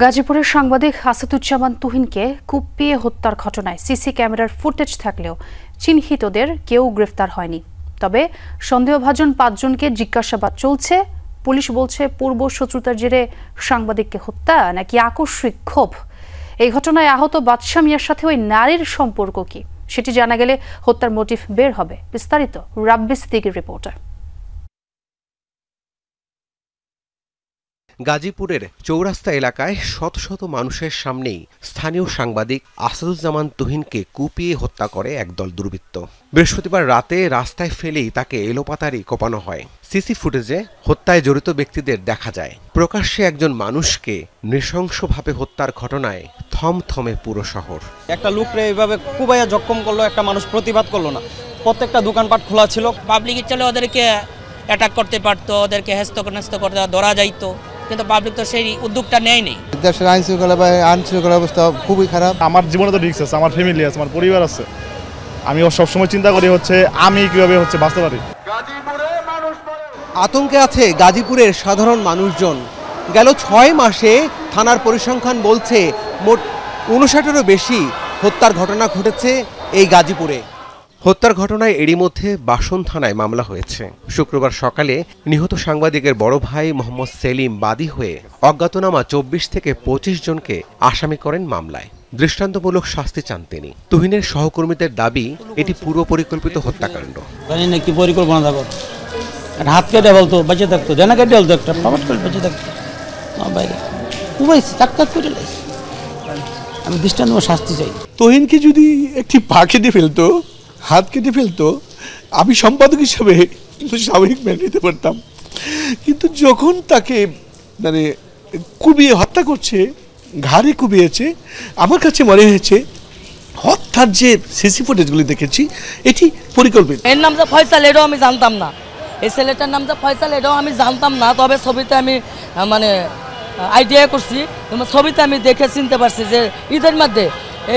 গাজীপুরের সাংবাদিক আসাদুজ্জামান তুহিনকে কুপিয়ে হত্যার ঘটনায় সিসি ক্যামেরার ফুটেজ থাকলেও চিহ্নিতদের কেউ গ্রেফতার হয়নি। তবে সন্দেহভাজন ৫ জনকে জিজ্ঞাসাবাদ চলছে। পুলিশ বলছে পূর্ব শত্রুতার জেরে সাংবাদিককে হত্যা নাকি আকস্মিক ক্ষোভ। এই ঘটনায় আহত বাদশা মিয়ার সাথে ওই নারীর সম্পর্ক কি সেটি জানা গেলে হত্যার মোটিভ বের হবে। বিস্তারিত রাব্বি সিদ্দিকীর রিপোর্টার। গাজীপুরের চৌরাস্তা এলাকায় শত শত মানুষের সামনেই স্থানীয় সাংবাদিক আসাদুজ্জামান তুহিনকে কুপিয়ে হত্যা করে একদল দুর্বৃত্ত। বৃহস্পতিবার রাতে রাস্তায় ফেলেই তাকে এলোপাতাড়ি কোপানো হয়। সিসি ফুটেজে হত্যায় জড়িত ব্যক্তিদের দেখা যায়। প্রকাশ্যে একজন মানুষকে নৃশংসভাবে হত্যার ঘটনায় থমথমে পুরো শহর। একটা লোকরে এইভাবে কুবাইয়া জখম করলো, একটা মানুষ প্রতিবাদ করলো না। প্রত্যেকটা দোকানপাট খোলা ছিল। পাবলিক চলে ওদেরকে অ্যাটাক করতে পারতো, ওদেরকে হেস্ত করতে ধরা যাইতো, কিন্তু পাবলিক তো সেই উদ্যোগটা নেয়নি। দেশের আইনশৃঙ্খলা অবস্থা খুবই খারাপ। আমার জীবনে তো রিস্ক আছে, আমার ফ্যামিলি আছে, আমার পরিবার আছে। আমি সবসময় চিন্তা করি আমি কিভাবে বাঁচতে পারি। আতঙ্কে আছে গাজীপুরের সাধারণ মানুষজন। গেল ৬ মাসে থানার পরিসংখ্যান বলছে মোট ৫৯-এরও বেশি হত্যার ঘটনা ঘটেছে এই গাজীপুরে। হত্যার ঘটনায় এরই মধ্যে বাসন থানায় মামলা হয়েছে। শুক্রবার সকালে নিহত সাংবাদিকের বড় ভাই মোহাম্মদ সেলিম বাদী হয়ে অজ্ঞাতনামা ২৪ থেকে ২৫ জনকে আসামি করেন মামলায়। দৃষ্টান্তমূলক শাস্তি চান তিনি। তুহিনের সহকর্মীদের দাবি এটি পূর্ব পরিকল্পিত হত্যাকাণ্ড। কি পরিকল্পনা থাকো, হাত কেটে বলতো বেঁচে থাকতো, জানা কেটে বলতো, একটা প্রমাণ করে বেঁচে থাকতো বাইরে করে। আমি দৃষ্টান্তমূলক শাস্তি চাই। তুহিনকে যদি একটি পা কেটে ফেলতো, হাত কেটে ফেলতো, আমি সম্পাদক হিসাবে স্বাভাবিক মেনে নিতে পারতাম। কিন্তু যখন তাকে কুবিয়ে হত্যা করছে, ঘাড়ে কুবিয়েছে, আমার কাছে মনে হয়েছে হত্যার যে সিসি ফুটেজগুলি দেখেছি এটি পরিকল্পিত। এর নাম যে ফয়সাল, এটাও আমি জানতাম না। এই ছেলেটার নাম যে ফয়সাল, এটাও আমি জানতাম না। তবে ছবিতে আমি আইডিয়া করছি, ছবিতে আমি দেখে চিনতে পারছি যে ঈদের মধ্যে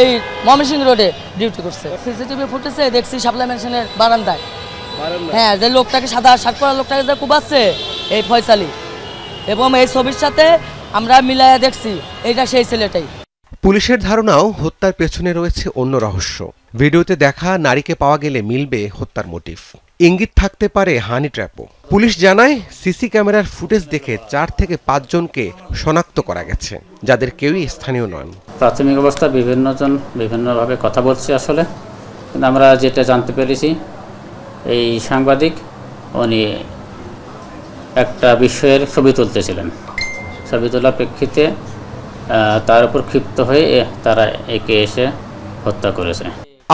এই ময়মনসিংহ রোডে ডিউটি করছে। সিসিটিভি ফুটেজে দেখছি শাপলা ম্যানশনের বারান্দায়, হ্যাঁ, যে লোকটাকে সাদা শার্ট পরা লোকটাকে যে কুবাচ্ছে এই ফয়সালি, এবং এই ছবির সাথে আমরা মিলাইয়া দেখছি এইটা সেই ছেলেটাই। পুলিশের ধারণাও হত্যার পেছনে রয়েছে অন্য রহস্য। ভিডিওতে দেখা নারীকে পাওয়া গেলে মিলবে হত্যার মোটিভ। ইঙ্গিত থাকতে পারে হানি ট্র্যাপও। পুলিশ জানায় সিসি ক্যামেরার ফুটেজ দেখে ৪ থেকে ৫ জনকে শনাক্ত করা গেছে, যাদের কেউই স্থানীয় নন। প্রাথমিক অবস্থা বিভিন্নজন বিভিন্নভাবে কথা বলছে আসলে, কিন্তু আমরা যেটা জানতে পেরেছি এই সাংবাদিক উনি একটা বিষয়ের ছবি তুলতেছিলেন। ছবি তোলার প্রেক্ষিতে তার উপর ক্ষিপ্ত হয়ে তারা একে এসে হত্যা করেছে।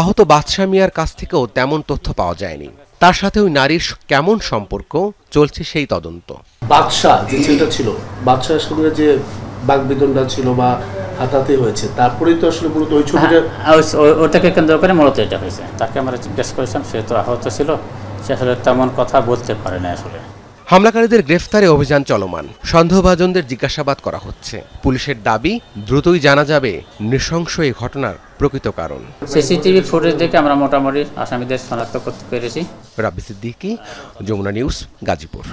আহত বাদশা মিয়ার কাছ থেকেও তেমন তথ্য পাওয়া যায়নি। তার সাথে ওই নারীর কেমন সম্পর্ক চলছে সেই তদন্ত। বাদশা যে ছেলেটা ছিল, বাদশার সঙ্গে যে বাগবিতণ্ডা ছিল বা হাতাহাতি হয়েছে, তারপরেই তো আসলে মূলত ওই ছবিটা ওটাকে কেন্দ্র করে মূলত এটা হয়েছে। তাকে আমরা জিজ্ঞেস করেছিলাম, সে তো আহত ছিল, সে আসলে তেমন কথা বলতে পারে না। আসলে হামলাকারীদের গ্রেফতারে অভিযান চলমান। সন্দেহভাজনদের জিজ্ঞাসাবাদ করা হচ্ছে। পুলিশের দাবি দ্রুতই জানা যাবে নৃশংস এই ঘটনার প্রকৃত কারণ। সিসিটিভি ফুটেজ দেখে আমরা মোটামুটি আসামিদের শনাক্ত করতে পেরেছি। রাব্বি সিদ্দিকী, যমুনা নিউজ, গাজীপুর।